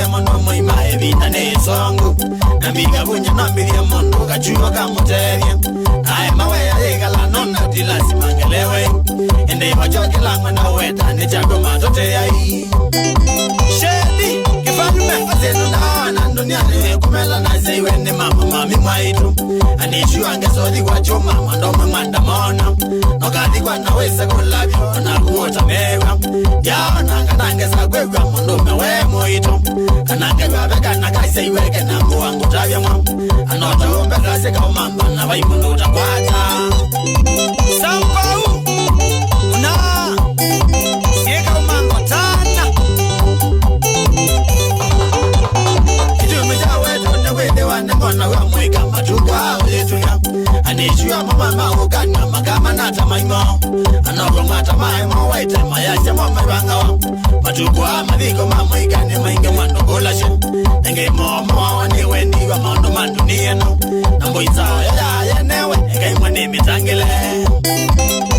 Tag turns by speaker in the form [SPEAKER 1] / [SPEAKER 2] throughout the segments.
[SPEAKER 1] ya mono moima evita ne songo na miga bunya na miria mondo kachuwa kamuteria ai mawe ya igala nona dilasi mangelewe ende majoke langwa na weta ne chago matote ya hii shedi kifalume azetu na nanduniane kumela na zeiwe ne mama mami mwaitu anishu angesodi kwa chuma mandome mandamona nokati kwa naweza kulabyo na kuota mewa ya nangatangeza kwegwa mandome we moito anangewa beka na kaise iweke na mwangu tabia mwa anota umbeka seka umamba na vaimundu utakwata Sampau una sieka umango tana kijume jawe tone wede wane mwana wa mwika matukwa uletu ya anishu ya mama ukana magama na tamaimo anoko matamaimo waite mayashe mwamabanga wa matukwa madhiko mamwika ni mainge mwandogolashe nenge momo waniwe niwa maondo mandunieno nambo izao ya newe nge mwani mitangile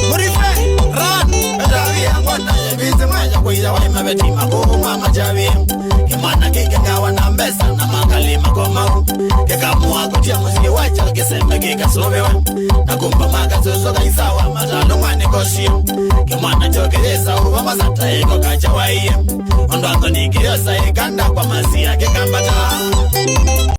[SPEAKER 1] Murife, ran, betavi angona Yebizi mwaja kuiza waima beti makuhu mama javi Kimana kike ngawa na mbesa na mangali makomau Kika mua kutia musiki wacha kisembe kika sobewa Na kumpa maka susoka isawa matalo mwani koshi Kimana choke jesa uwa masata iko kacha waiye Ondo anto nikiyosa ikanda kwa masia kikambata